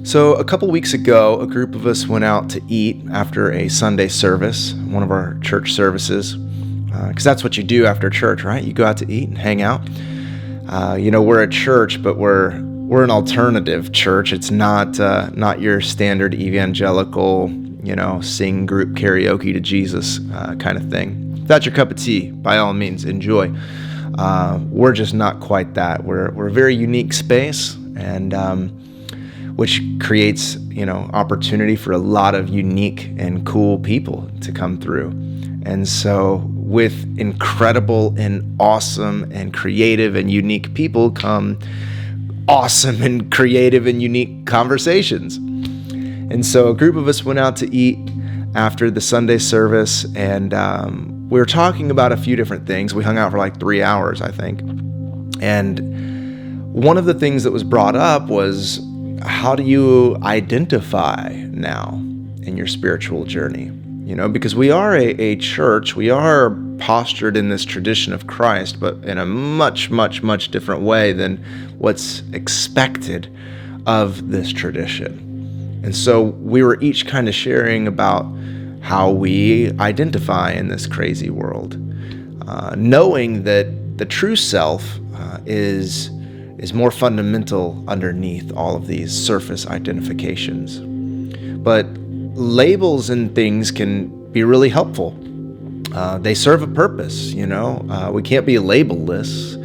So a couple weeks ago, a group of us went out to eat after a Sunday service, one of our church services, because that's what you do after church, right? You go out to eat and hang out. We're a church, but we're an alternative church. It's not your standard evangelical, sing group karaoke to Jesus kind of thing. If that's your cup of tea, by all means, enjoy. We're just not quite that. We're a very unique space, and which creates, opportunity for a lot of unique and cool people to come through. And so with incredible and awesome and creative and unique people come awesome and creative and unique conversations. And so a group of us went out to eat after the Sunday service, and we were talking about a few different things. We hung out for like 3 hours, I think. And one of the things that was brought up was, how do you identify now in your spiritual journey? Because we are a church, we are postured in this tradition of Christ, but in a much, much, much different way than what's expected of this tradition. And so we were each kind of sharing about how we identify in this crazy world, knowing that the true self is more fundamental underneath all of these surface identifications. But labels and things can be really helpful. They serve a purpose, We can't be labelless,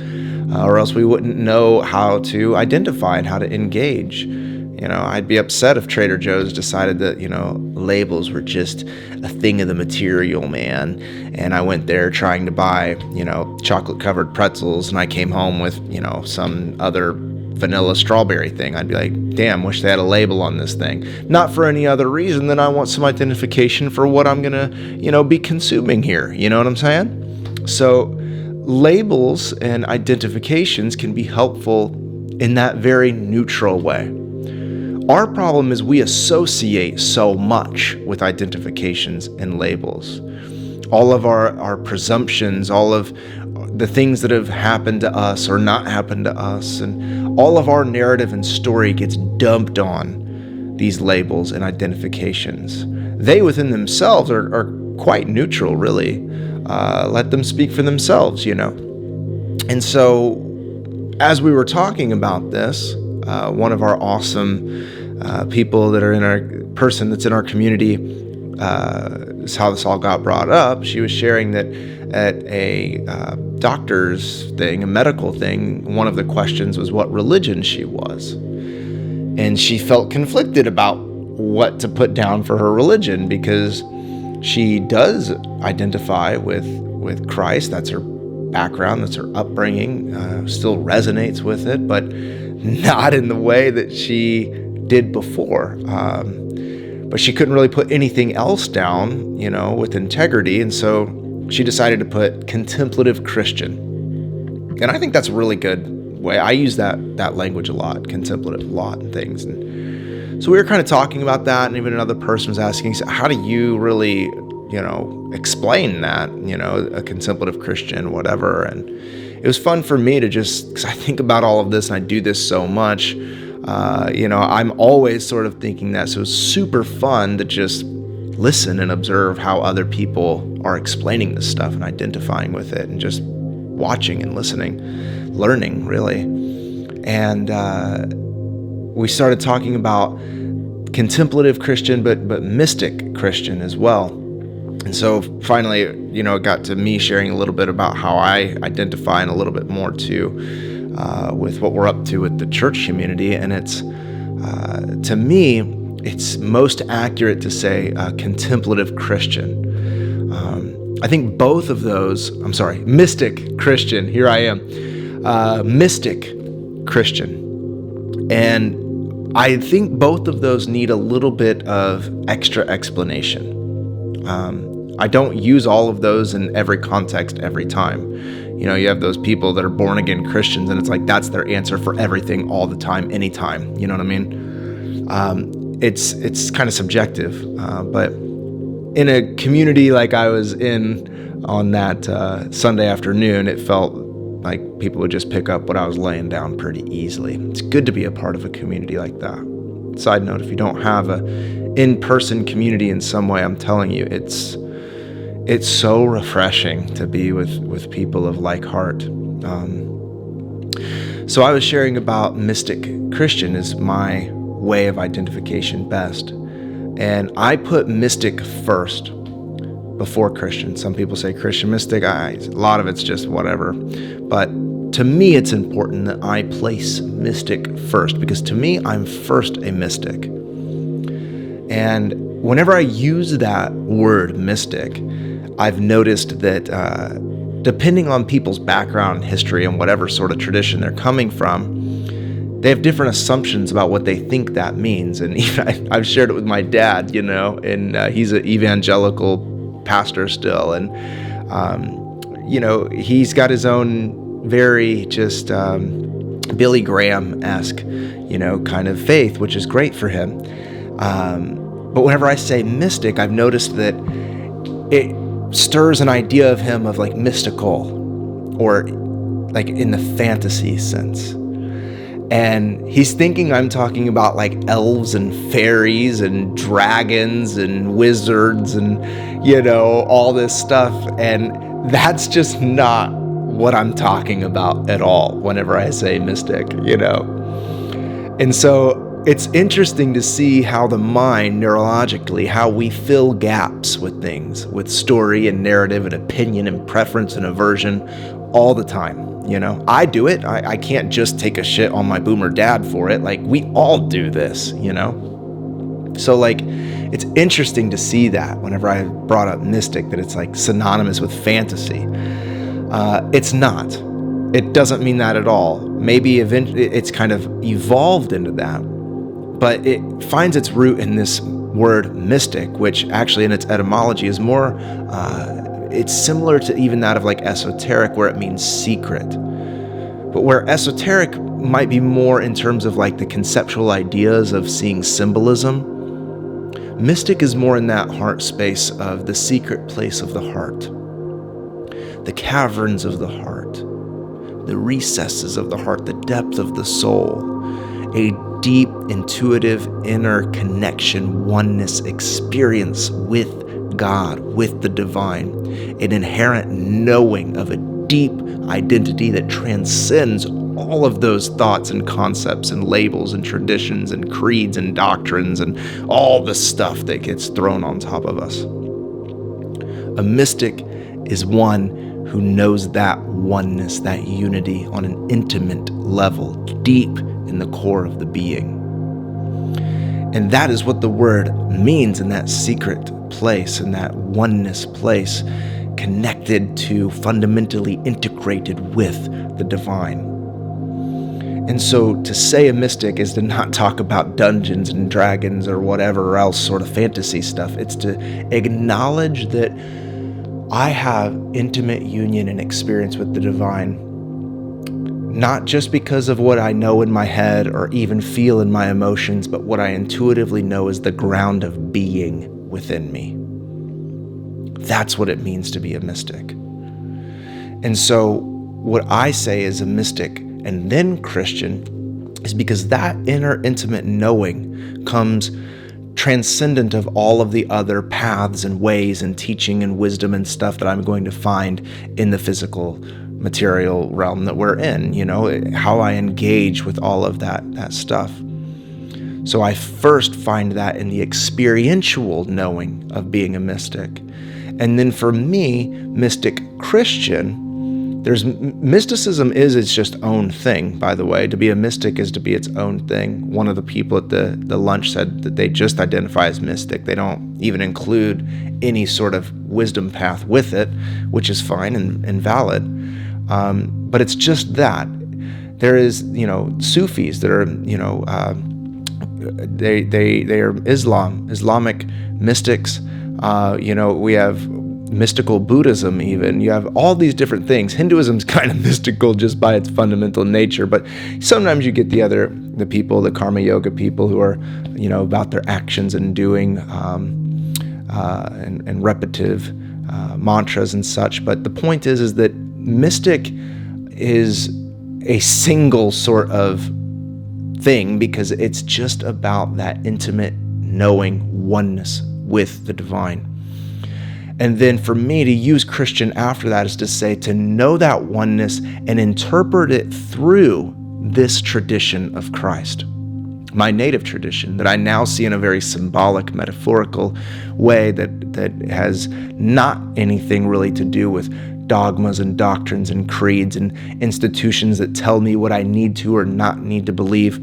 or else we wouldn't know how to identify and how to engage. I'd be upset if Trader Joe's decided that, labels were just a thing of the material, man. And I went there trying to buy, chocolate-covered pretzels, and I came home with, some other vanilla strawberry thing. I'd be like, damn, wish they had a label on this thing. Not for any other reason than I want some identification for what I'm going to, be consuming here. You know what I'm saying? So labels and identifications can be helpful in that very neutral way. Our problem is we associate so much with identifications and labels. All of our presumptions, all of the things that have happened to us or not happened to us, and all of our narrative and story gets dumped on these labels and identifications. They within themselves are quite neutral, really. Let them speak for themselves, And so as we were talking about this, one of our awesome people that are in our person that's in our community, is how this all got brought up. She was sharing that at a doctor's thing, a medical thing, one of the questions was what religion she was. And she felt conflicted about what to put down for her religion, because she does identify with Christ. That's her background, that's her upbringing, still resonates with it, but not in the way that she did before. But she couldn't really put anything else down, with integrity. And so she decided to put contemplative Christian. And I think that's a really good way. I use that language a lot, contemplative a lot and things. And so we were kind of talking about that. And even another person was asking, so how do you really, explain that, a contemplative Christian, whatever. And it was fun for me to because I think about all of this and I do this so much. I'm always sort of thinking that. So it's super fun to just listen and observe how other people are explaining this stuff and identifying with it, and just watching and listening, learning, really. And we started talking about contemplative Christian, but mystic Christian as well. And so finally, it got to me sharing a little bit about how I identify, and a little bit more too, with what we're up to with the church community. And it's, to me, it's most accurate to say contemplative Christian. I think both of those, mystic Christian, here I am, mystic Christian. And I think both of those need a little bit of extra explanation. I don't use all of those in every context every time. You have those people that are born again Christians, and it's like that's their answer for everything all the time, anytime. You know what I mean? It's kind of subjective, but in a community like I was in on that Sunday afternoon, it felt like people would just pick up what I was laying down pretty easily. It's good to be a part of a community like that. side note, if you don't have a in-person community in some way, I'm telling you, it's so refreshing to be with people of like heart. So I was sharing about mystic Christian as my way of identification best. And I put mystic first before Christian. Some people say Christian mystic. A lot of it's just whatever. But to me, it's important that I place mystic first, because to me, I'm first a mystic. And whenever I use that word mystic, I've noticed that depending on people's background, history, and whatever sort of tradition they're coming from, they have different assumptions about what they think that means. And even I've shared it with my dad, and he's an evangelical pastor still. And, he's got his own very just Billy Graham-esque, kind of faith, which is great for him. But whenever I say mystic, I've noticed that it stirs an idea of him of like mystical, or like in the fantasy sense. And he's thinking I'm talking about like elves and fairies and dragons and wizards and, all this stuff. And that's just not what I'm talking about at all whenever I say mystic, And so it's interesting to see how the mind, neurologically, how we fill gaps with things, with story and narrative and opinion and preference and aversion all the time. I do it. I can't just take a shit on my boomer dad for it. Like, we all do this, So like, it's interesting to see that whenever I brought up mystic, that it's like synonymous with fantasy. It's not. It doesn't mean that at all. Maybe eventually it's kind of evolved into that, but it finds its root in this word mystic, which actually in its etymology is more, it's similar to even that of like esoteric, where it means secret. But where esoteric might be more in terms of like the conceptual ideas of seeing symbolism, mystic is more in that heart space of the secret place of the heart, the caverns of the heart, the recesses of the heart, the depth of the soul, a deep, intuitive, inner connection, oneness experience with God, with the divine, an inherent knowing of a deep identity that transcends all of those thoughts and concepts and labels and traditions and creeds and doctrines and all the stuff that gets thrown on top of us. A mystic is one who knows that oneness, that unity on an intimate level, deep in the core of the being. And that is what the word means in that secret place, in that oneness place, connected to, fundamentally integrated with the divine. And so to say a mystic is to not talk about dungeons and dragons or whatever else sort of fantasy stuff. It's to acknowledge that I have intimate union and experience with the divine, not just because of what I know in my head or even feel in my emotions, but what I intuitively know is the ground of being within me. That's what it means to be a mystic. And so what I say is a mystic and then Christian is because that inner intimate knowing comes transcendent of all of the other paths and ways and teaching and wisdom and stuff that I'm going to find in the physical material realm that we're in, how I engage with all of that stuff. So I first find that in the experiential knowing of being a mystic. And then for me, mystic Christian, mysticism is its just own thing, by the way. To be a mystic is to be its own thing. One of the people at the lunch said that they just identify as mystic. They don't even include any sort of wisdom path with it, which is fine and valid. But it's just that. There is, Sufis that are, they are Islamic mystics. We have mystical Buddhism even. You have all these different things. Hinduism's kind of mystical just by its fundamental nature, but sometimes you get the people, the karma yoga people who are, about their actions and doing and repetitive mantras and such. But the point is that mystic is a single sort of thing, because it's just about that intimate knowing oneness with the divine. And then for me to use Christian after that is to say, to know that oneness and interpret it through this tradition of Christ, my native tradition that I now see in a very symbolic, metaphorical way that has not anything really to do with dogmas and doctrines and creeds and institutions that tell me what I need to or not need to believe.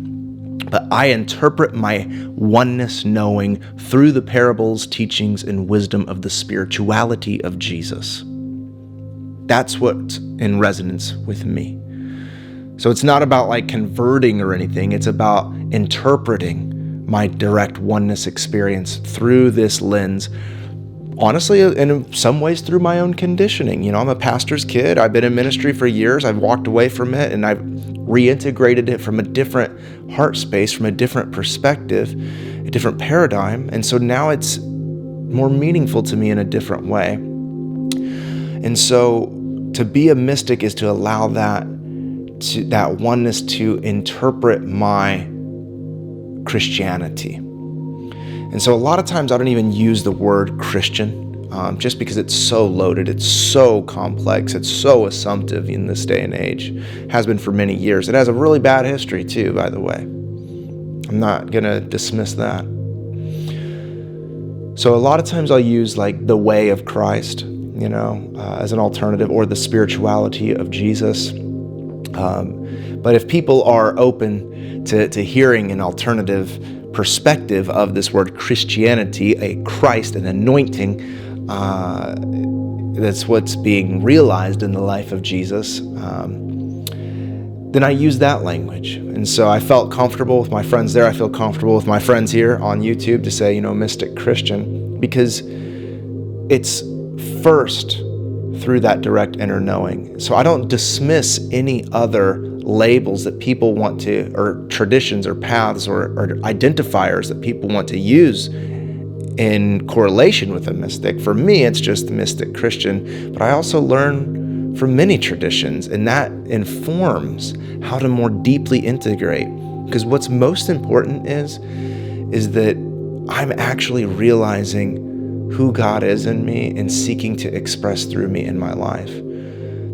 But I interpret my oneness knowing through the parables, teachings, and wisdom of the spirituality of Jesus. That's what's in resonance with me. So it's not about like converting or anything. It's about interpreting my direct oneness experience through this lens. Honestly, and in some ways through my own conditioning. You know, I'm a pastor's kid. I've been in ministry for years. I've walked away from it and I've reintegrated it from a different heart space, from a different perspective, a different paradigm. And so now it's more meaningful to me in a different way. And so to be a mystic is to allow that oneness to interpret my Christianity. And so a lot of times I don't even use the word Christian, just because it's so loaded, it's so complex, it's so assumptive in this day and age. Has been for many years. It has a really bad history too, by the way. I'm not going to dismiss that. So a lot of times I'll use like the way of Christ, you know, as an alternative, or the spirituality of Jesus. But if people are open to hearing an alternative perspective of this word Christianity, a Christ, an anointing, that's what's being realized in the life of Jesus, then I use that language. And so I felt comfortable with my friends there. I feel comfortable with my friends here on YouTube to say, you know, mystic Christian, because it's first through that direct inner knowing. So I don't dismiss any other labels that people want to, or traditions or paths or identifiers that people want to use in correlation with a mystic. For me, it's just the mystic Christian, but I also learn from many traditions, and that informs how to more deeply integrate. Because what's most important is that I'm actually realizing who God is in me and seeking to express through me in my life.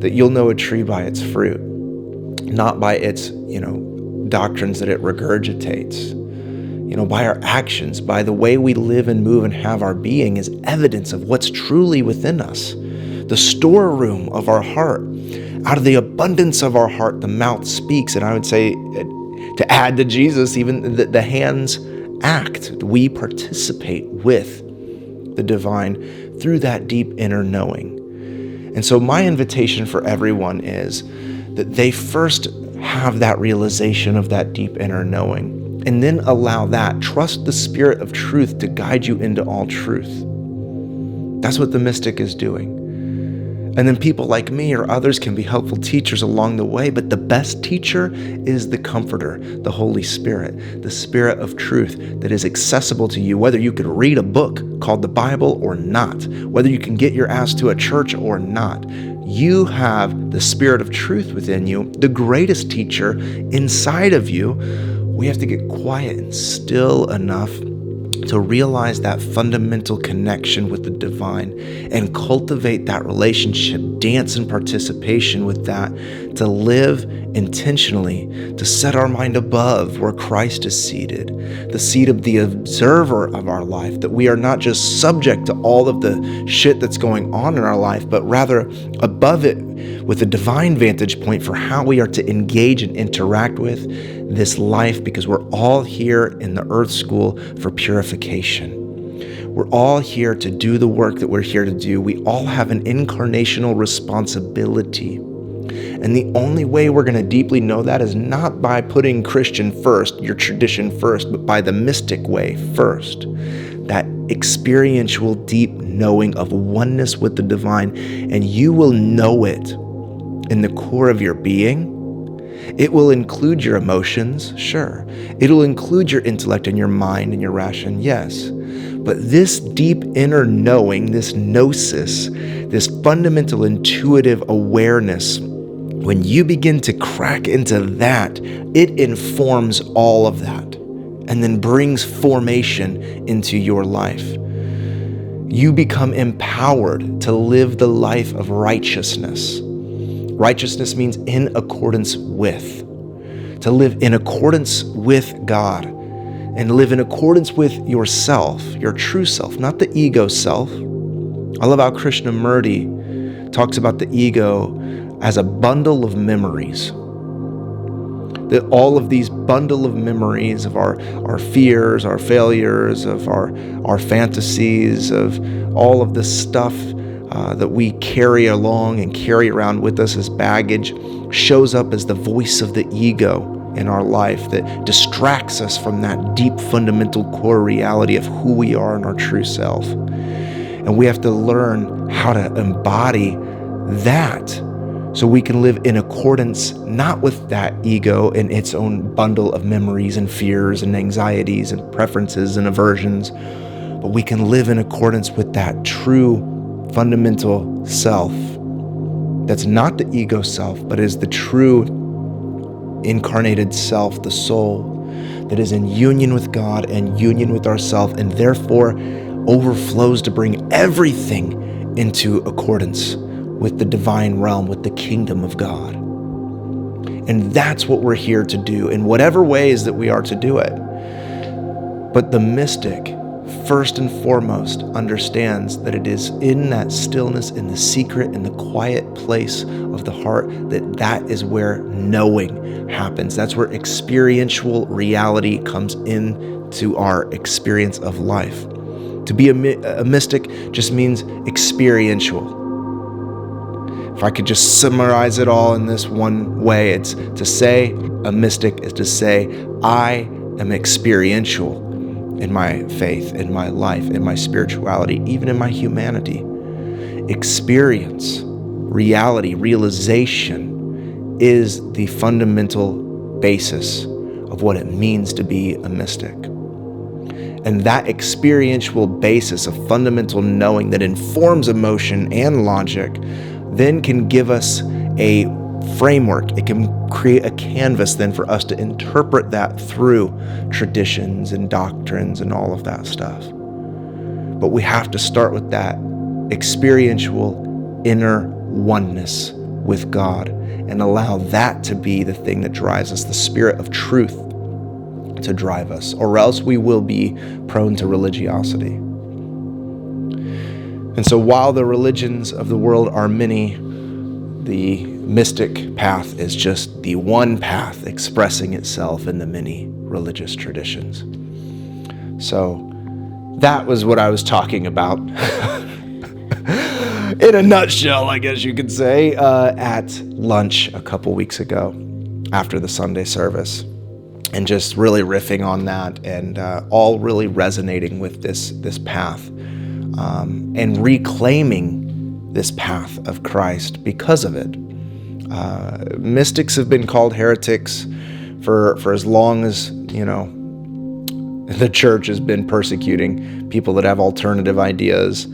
That you'll know a tree by its fruit, not by its, you know, doctrines that it regurgitates. You know, by our actions, by the way we live and move and have our being is evidence of what's truly within us. The storeroom of our heart. Out of the abundance of our heart, the mouth speaks. And I would say, to add to Jesus, even the hands act. We participate with the divine through that deep inner knowing. And so my invitation for everyone is that they first have that realization of that deep inner knowing, and then allow that, trust the Spirit of truth to guide you into all truth. That's what the mystic is doing. And then people like me or others can be helpful teachers along the way, but the best teacher is the Comforter, the Holy Spirit, the Spirit of truth that is accessible to you, whether you could read a book called the Bible or not, whether you can get your ass to a church or not. You have the Spirit of truth within you, the greatest teacher inside of you. We have to get quiet and still enough to realize that fundamental connection with the divine and cultivate that relationship, dance in participation with that, to live intentionally, to set our mind above where Christ is seated, the seat of the observer of our life, that we are not just subject to all of the shit that's going on in our life, but rather above it with a divine vantage point for how we are to engage and interact with this life, because we're all here in the earth school for purification. We're all here to do the work that we're here to do. We all have an incarnational responsibility. And the only way we're going to deeply know that is not by putting Christian first, your tradition first, but by the mystic way first. That experiential deep knowing of oneness with the divine, and you will know it in the core of your being. It will include your emotions, sure. It'll include your intellect and your mind and your ration, yes. But this deep inner knowing, this gnosis, this fundamental intuitive awareness When you begin to crack into that, it informs all of that and then brings formation into your life. You become empowered to live the life of righteousness. Righteousness means in accordance with. To live in accordance with God and live in accordance with yourself, your true self, not the ego self. I love how Krishnamurti talks about the ego as a bundle of memories. That all of these bundle of memories of our fears, our failures, of our fantasies, of all of the stuff that we carry along and carry around with us as baggage shows up as the voice of the ego in our life that distracts us from that deep fundamental core reality of who we are in our true self. And we have to learn how to embody that so we can live in accordance not with that ego and its own bundle of memories and fears and anxieties and preferences and aversions, but we can live in accordance with that true fundamental self that's not the ego self, but is the true incarnated self, the soul that is in union with God and union with ourself, and therefore overflows to bring everything into accordance with the divine realm, with the kingdom of God. And that's what we're here to do in whatever ways that we are to do it. But the mystic, first and foremost, understands that it is in that stillness, in the secret, in the quiet place of the heart, that is where knowing happens. That's where experiential reality comes into our experience of life. To be a mystic just means experiential. If I could just summarize it all in this one way, it's to say a mystic is to say, I am experiential in my faith, in my life, in my spirituality, even in my humanity. Experience, reality, realization is the fundamental basis of what it means to be a mystic. And that experiential basis of fundamental knowing that informs emotion and logic then can give us a framework. It can create a canvas then for us to interpret that through traditions and doctrines and all of that stuff. But we have to start with that experiential inner oneness with God and allow that to be the thing that drives us, the spirit of truth to drive us, or else we will be prone to religiosity. And so while the religions of the world are many, the mystic path is just the one path expressing itself in the many religious traditions. So that was what I was talking about in a nutshell, I guess you could say, at lunch a couple weeks ago after the Sunday service, and just really riffing on that and all really resonating with this path. And reclaiming this path of Christ because of it. Mystics have been called heretics for as long as, the church has been persecuting people that have alternative ideas.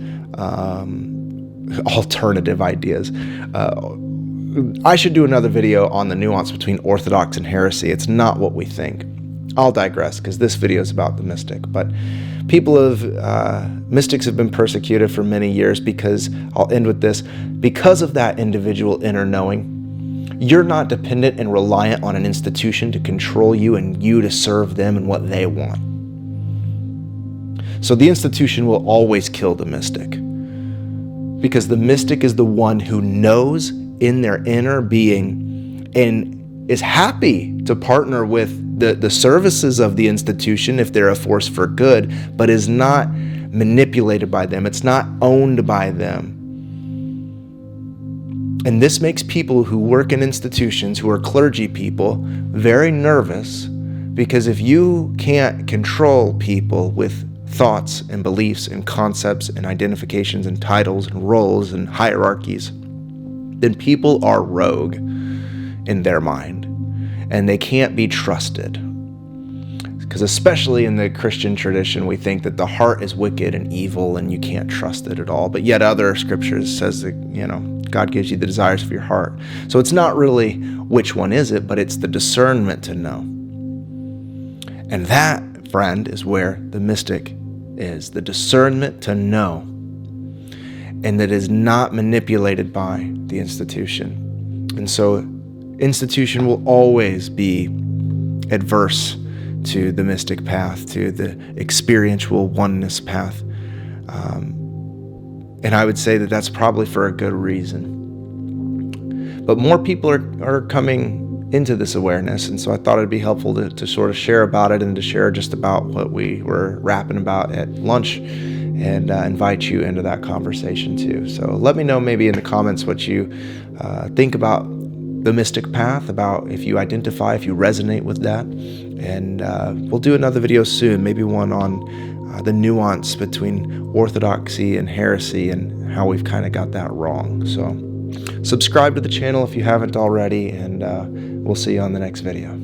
I should do another video on the nuance between orthodox and heresy. It's not what we think. I'll digress because this video is about the mystic. But mystics have been persecuted for many years because, I'll end with this, because of that individual inner knowing. You're not dependent and reliant on an institution to control you and you to serve them and what they want. So the institution will always kill the mystic, because the mystic is the one who knows in their inner being and is happy to partner with the services of the institution if they're a force for good, but is not manipulated by them. It's not owned by them. And this makes people who work in institutions, who are clergy people, very nervous, because if you can't control people with thoughts and beliefs and concepts and identifications and titles and roles and hierarchies, then people are rogue in their mind and they can't be trusted. Because especially in the Christian tradition, we think that the heart is wicked and evil and you can't trust it at all. But yet other scriptures says that, God gives you the desires of your heart. So it's not really which one is it, but it's the discernment to know. And that, friend, is where the mystic is, the discernment to know, and that is not manipulated by the institution. And so institution will always be adverse to the mystic path, to the experiential oneness path. And I would say that that's probably for a good reason. But more people are coming into this awareness, and so I thought it'd be helpful to sort of share about it and to share just about what we were rapping about at lunch, and invite you into that conversation too. So let me know maybe in the comments what you think about the mystic path, about if you identify, if you resonate with that. And we'll do another video soon, maybe one on the nuance between orthodoxy and heresy and how we've kind of got that wrong. So subscribe to the channel if you haven't already, and we'll see you on the next video.